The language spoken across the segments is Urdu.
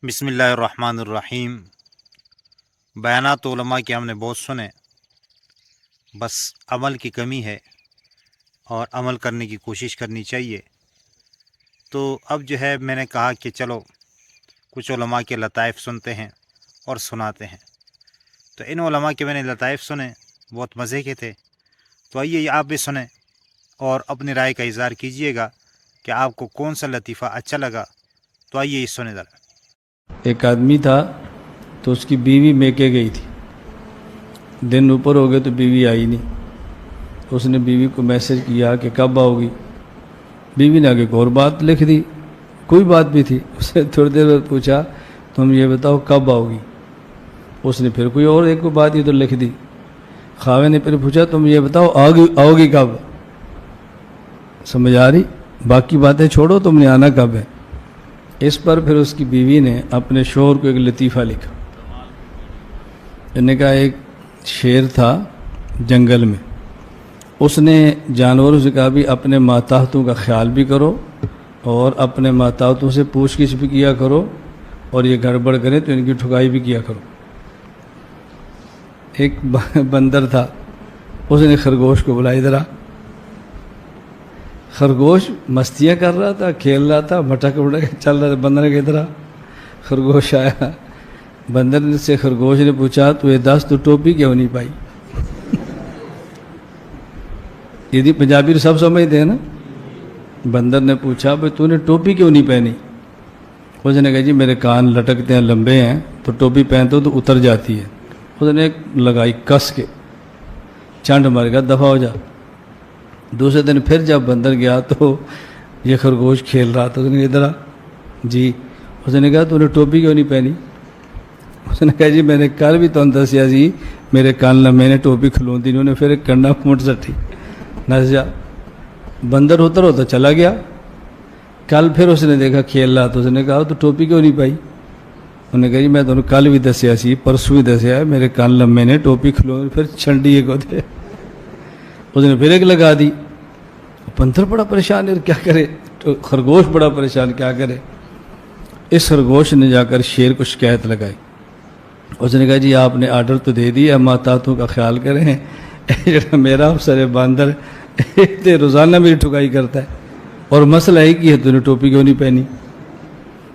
بسم اللہ الرحمن الرحیم۔ بیانات علماء کے ہم نے بہت سنے، بس عمل کی کمی ہے اور عمل کرنے کی کوشش کرنی چاہیے۔ تو اب جو ہے میں نے کہا کہ چلو کچھ علماء کے لطائف سنتے ہیں اور سناتے ہیں۔ تو ان علماء کے میں نے لطائف سنے، بہت مزے کے تھے۔ تو آئیے آپ بھی سنیں اور اپنی رائے کا اظہار کیجئے گا کہ آپ کو کون سا لطیفہ اچھا لگا۔ تو آئیے یہ سنیں ذرا۔ ایک آدمی تھا تو اس کی بیوی میکے گئی تھی، دن اوپر ہو گئے تو بیوی آئی نہیں۔ اس نے بیوی کو میسج کیا کہ کب آؤ گی؟ بیوی نے آگے ایک اور بات لکھ دی، کوئی بات بھی تھی۔ اس نے تھوڑی دیر بعد پوچھا تم یہ بتاؤ کب آؤ گی؟ اس نے پھر کوئی اور ایک بات ادھر لکھ دی۔ خاوند نے پھر پوچھا تم یہ بتاؤ آؤ گی کب؟ سمجھ آ رہی؟ باقی باتیں چھوڑو، تم نے آنا کب ہے؟ اس پر پھر اس کی بیوی نے اپنے شوہر کو ایک لطیفہ لکھا۔ انہوں نے کہا ایک شیر تھا جنگل میں، اس نے جانوروں سے کہا بھی اپنے ماتحتوں کا خیال بھی کرو اور اپنے ماتحتوں سے پوچھ گچھ بھی کیا کرو، اور یہ گڑبڑ کریں تو ان کی ٹھکائی بھی کیا کرو۔ ایک بندر تھا، اس نے خرگوش کو بلائی ادھر آ۔ خرگوش مستیاں کر رہا تھا، کھیل رہا تھا، بھٹک چل رہا تھا۔ بندر کے ادھر آ، خرگوش آیا۔ بندر سے خرگوش نے پوچھا تو یہ دس تو ٹوپی کیوں نہیں پائی؟ یہ پنجابی سب سمجھتے ہیں نا۔ بندر نے پوچھا بھائی تو نے ٹوپی کیوں نہیں پہنی؟ اس نے کہا جی میرے کان لٹکتے ہیں، لمبے ہیں، تو ٹوپی پہنتے تو اتر جاتی ہے۔ اس نے لگائی کس کے، چانڈ مار گیا، دفع ہو جا۔ دوسرے دن پھر جب بندر گیا تو یہ خرگوش کھیل رہا تھا۔ اس نے ادھر آ جی۔ اس نے کہا تو نے ٹوپی کیوں نہیں پہنی؟ اس نے کہا جی میں نے کل بھی تو دسیا جی میرے کان لمبے نے، ٹوپی کھلون دی انہوں نے، پھر کنڈا مٹ سٹھی نس جا۔ بندر ہوتا ہوتا چلا گیا۔ کل پھر اس نے دیکھا کھیل رہا تو اس نے کہا تو ٹوپی کیوں نہیں پائی؟ انہوں نے کہا جی میں تمہیں کل بھی دسیا سی، پرسوں بھی دسیا ہے، میرے کان لمبے نے، ٹوپی کھلون، پھر چھنڈی کو دے۔ اس نے پھر ایک لگا دی۔ بندر بڑا پریشان ہے، کیا کرے؟ تو خرگوش بڑا پریشان، کیا کرے؟ اس خرگوش نے جا کر شیر کو شکایت لگائی۔ اس نے کہا جی آپ نے آرڈر تو دے دیا، ماتحتوں کا خیال کریں، جڑا میرا افسر ہے باندر روزانہ میری ٹھکائی کرتا ہے، اور مسئلہ ایک ہی ہے تو نے ٹوپی کیوں نہیں پہنی؟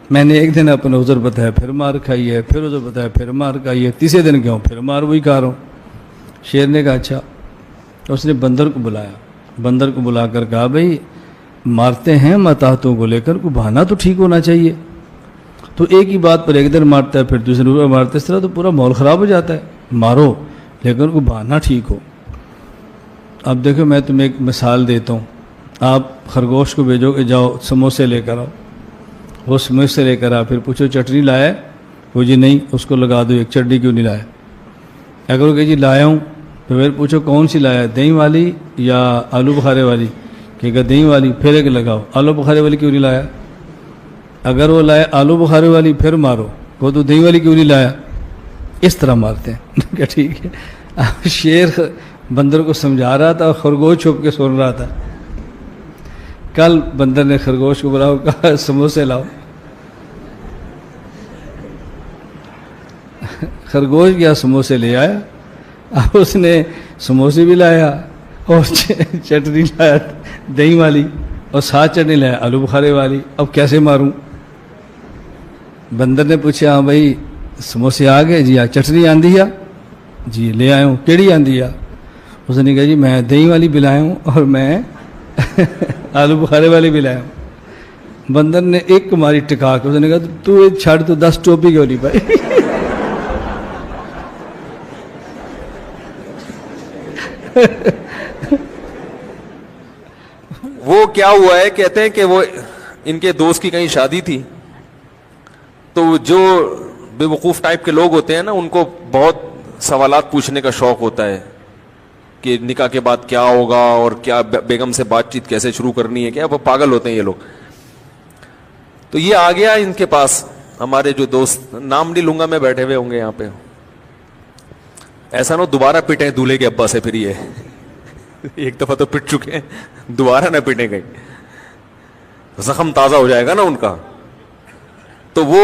میں نے ایک دن اپنا عذر بتایا، پھر مار کھائی ہے، پھر عذر بتایا، پھر مار کھائی ہے، تیسرے دن کیوں پھر مار وہی کھا رہا ہوں۔ شیر نے کہا اچھا۔ اس نے بندر کو بلایا، بندر کو بلا کر کہا بھائی مارتے ہیں ماتحتوں کو لے کر، کوئی بہانہ تو ٹھیک ہونا چاہیے۔ تو ایک ہی بات پر ایک دن مارتا ہے، پھر دوسرے دن مارتا ہے، اس طرح تو پورا ماحول خراب ہو جاتا ہے۔ مارو لیکن کوئی بہانہ ٹھیک ہو۔ اب دیکھو میں تمہیں ایک مثال دیتا ہوں۔ آپ خرگوش کو بھیجو کہ جاؤ سموسے لے کر آؤ، وہ سموسے لے کر آ، پھر پوچھو چٹنی لایا؟ وہ جی نہیں۔ اس کو لگا دو ایک، چٹنی کیوں نہیں لایا؟ اگر وہ کہ جی لایا ہوں، پھر پوچھو کون سی لایا، دہی والی یا آلو بخارے والی؟ کہ اگر دہی والی، پھر ایک لگاؤ آلو بخارے والی کیوں نہیں لایا؟ اگر وہ لایا آلو بخارے والی، پھر مارو وہ تو دہی والی کیوں نہیں لایا؟ اس طرح مارتے ہیں کہ ٹھیک ہے۔ شیر بندر کو سمجھا رہا تھا اور خرگوش چھپ کے سن رہا تھا۔ کل بندر نے خرگوش کو بلاؤ، کہا سموسے لاؤ۔ خرگوش گیا سموسے لے آیا۔ اب اس نے سموسے بھی لایا اور چٹنی لایا دہی والی، اور ساتھ چٹنی لایا آلو بخارے والی۔ اب کیسے ماروں؟ بندر نے پوچھا ہاں بھائی سموسے آ گئے؟ جی چٹنی آندھی آ؟ جی لے آیا ہوں۔ کیڑی آندھی آ؟ اس نے کہا جی میں دہی والی بھی لایا ہوں اور میں آلو بخارے والی بھی لایا ہوں۔ بندر نے ایک ماری ٹکا کے، اس نے کہا تو چھڑ تو 10 ٹوپی کیوں نہیں پائی؟ وہ کیا ہوا ہے، کہتے ہیں کہ وہ ان کے دوست کی کہیں شادی تھی، تو جو بے وقوف ٹائپ کے لوگ ہوتے ہیں نا، ان کو بہت سوالات پوچھنے کا شوق ہوتا ہے کہ نکاح کے بعد کیا ہوگا اور کیا بیگم سے بات چیت کیسے شروع کرنی ہے، کیا وہ پاگل ہوتے ہیں یہ لوگ۔ تو یہ آ گیا ان کے پاس، ہمارے جو دوست، نام نہیں لوں گا میں، بیٹھے ہوئے ہوں گے یہاں پہ، ایسا نہ دوبارہ پٹیں دولہے کے ابا سے، پھر یہ ایک دفعہ تو پٹ چکے ہیں، دوبارہ نہ پٹیں گئی، زخم تازہ ہو جائے گا نا ان کا۔ تو وہ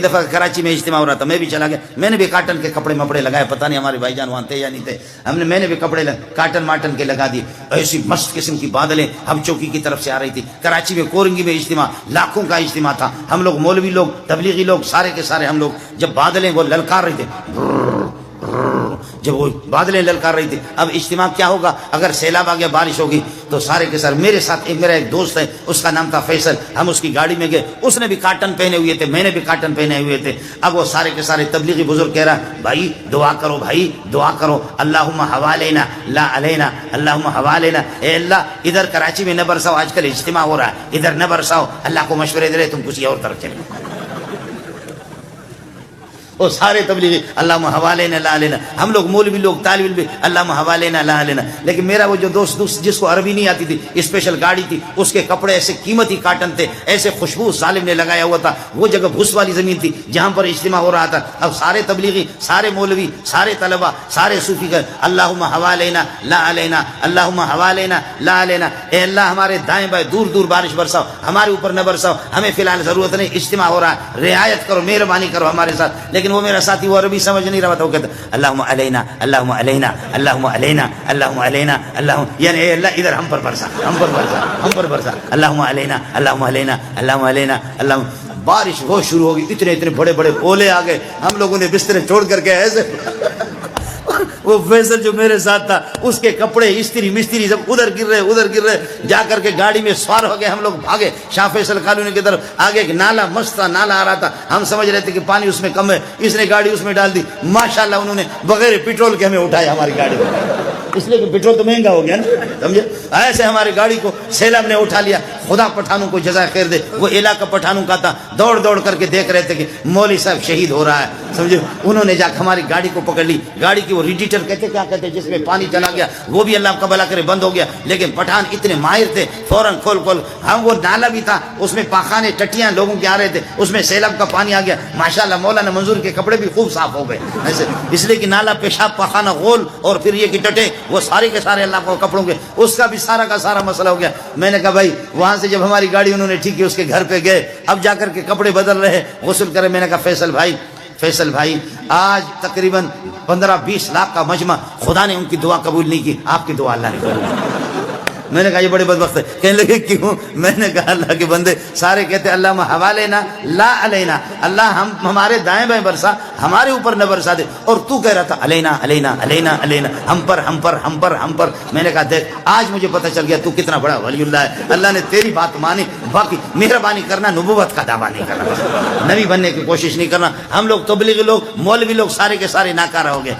ایک دفعہ کراچی میں اجتماع ہو رہا تھا, میں بھی چلا گیا, میں نے بھی کاٹن کے کپڑے مپڑے لگائے, پتہ نہیں ہمارے بھائی جان وہاں تھے یا نہیں تھے, میں نے بھی کپڑے کاٹن ماٹن کے لگا دیے. ایسی مست قسم کی بادلیں ہم چوکی کی طرف سے آ رہی تھی. کراچی میں کورنگی میں اجتماع, لاکھوں کا اجتماع تھا, ہم لوگ مولوی لوگ تبلیغی لوگ سارے کے سارے ہم لوگ, جب بادلیں وہ للکار رہی تھے, جب وہ بادلیں للکار رہی تھی, اب اجتماع کیا ہوگا, اگر سیلاب آ گیا بارش ہوگی تو سارے کے سارے. میرے ساتھ میرا ایک دوست ہے, اس کا نام تھا فیصل, ہم اس کی گاڑی میں گئے, اس نے بھی کاٹن پہنے ہوئے تھے, میں نے بھی کاٹن پہنے ہوئے تھے. اب وہ سارے کے سارے تبلیغی بزرگ کہہ رہا, بھائی دعا کرو, بھائی دعا کرو, اللہم حوالینا لا علینا, اللہم حوالینا, اے اللہ ادھر کراچی میں نہ برساؤ, آج کل اجتماع ہو رہا ہے, ادھر نہ برساؤ, اللہ کو مشورے دے رہے تم کسی اور طرف چلے. وہ سارے تبلیغی اللہم حوالینا لا علینا, ہم لوگ مولوی لوگ طالب علم بھی اللہم حوالینا لا علینا. لیکن میرا وہ جو دوست جس کو عربی نہیں آتی تھی, اسپیشل گاڑی تھی, اس کے کپڑے ایسے قیمتی کاٹن تھے, ایسے خوشبو ظالم نے لگایا ہوا تھا. وہ جگہ بھوس والی زمین تھی جہاں پر اجتماع ہو رہا تھا. اب سارے تبلیغی, سارے مولوی, سارے طلبہ, سارے صوفی گئے, اللہم حوالینا لا علینا, اللہم حوالینا لا علینا, اے اللہ ہمارے دائیں بائیں دور دور بارش برساؤ, ہمارے اوپر نہ برساؤ, ہمیں فی الحال ضرورت نہیں, اجتماع ہو رہا ہے, رعایت کرو, مہربانی کرو ہمارے ساتھ. لیکن وہ میرا ساتھی وہ عربی سمجھ نہیں رہا تھا, وہ کہتا اللہم علینا اللہم علینا اللہم علینا اللہم علینا اللہم, یعنی اے اللہ ادھر ہم پر برسا, ہم پر برسا, ہم پر برسا, اللہم علینا اللہم علینا اللہم علینا اللہم. بارش وہ شروع ہوگی, اتنے اتنے بڑے بڑے اولے آ گئے, ہم لوگوں نے بسترے چھوڑ کر کے ایسے وہ فیصل جو میرے ساتھ تھا, اس کے کپڑے استری مستری سب ادھر گر رہے, جا کر کے گاڑی میں سوار ہو گئے, ہم لوگ بھاگے شاہ فیصل کالونی کی طرف. آگے ایک نالا مست تھا, نالا آ رہا تھا, ہم سمجھ رہے تھے کہ پانی اس میں کم ہے, اس نے گاڑی اس میں ڈال دی. ماشاءاللہ انہوں نے بغیر پیٹرول کے ہمیں اٹھایا ہماری گاڑی میں, اس لیے کہ پیٹرول تو مہنگا ہو گیا نا, سمجھے. ایسے ہماری گاڑی کو سیلاب نے اٹھا لیا. خدا پٹھانوں کو جزائے خیر دے, وہ علاقہ پٹھانوں کا تھا, دوڑ دوڑ کر کے دیکھ رہے تھے کہ مولوی صاحب شہید ہو رہا ہے, سمجھے. انہوں نے جا کے ہماری گاڑی کو پکڑ لی, گاڑی کی وہ ریڈیٹر کہتے کیا کہتے جس میں پانی چلا گیا, وہ بھی اللہ کا بھلا کرے بند ہو گیا. لیکن پٹھان اتنے ماہر تھے, فوراً کھول ہم, وہ نالا بھی تھا, اس میں پاخانے ٹٹیاں لوگوں کے آ رہے تھے, اس میں سیلاب کا پانی آ گیا. ماشاءاللہ مولانا منظور کے کپڑے بھی خوب صاف ہو گئے ایسے, اس لیے کہ نالا پیشاب پاخانہ غول اور پھر یہ کہ ٹٹے, وہ سارے کے سارے اللہ کو کپڑوں کے, اس کا بھی سارا کا سارا مسئلہ ہو گیا. میں نے کہا بھائی وہاں سے جب ہماری گاڑی انہوں نے ٹھیک کی, اس کے گھر پہ گئے, اب جا کر کے کپڑے بدل رہے, غسل کرے. میں نے کہا فیصل بھائی آج تقریباً 15-20 لاکھ کا مجمع, خدا نے ان کی دعا قبول نہیں کی, آپ کی دعا اللہ نے قبول کی. میں نے کہا یہ بڑے بدبخت ہے. کہنے لگے کیوں؟ میں نے کہا اللہ کے بندے سارے کہتے ہیں اللہم حوالینا لا علینا, اللہ ہم ہمارے دائیں بائیں برسا, ہمارے اوپر نہ برسا دے. اور تو کہہ رہا تھا علینا علینا علینا علینا, ہم پر ہم پر ہم پر ہم پر. میں نے کہا دیکھ آج مجھے پتہ چل گیا تو کتنا بڑا ولی اللہ ہے, اللہ نے تیری بات مانی. باقی مہربانی کرنا, نبوت کا دعویٰ نہیں کرنا, نبی بننے کی کوشش نہیں کرنا. ہم لوگ تبلیغی لوگ, مولوی لوگ سارے کے سارے ناکارہ ہو گئے.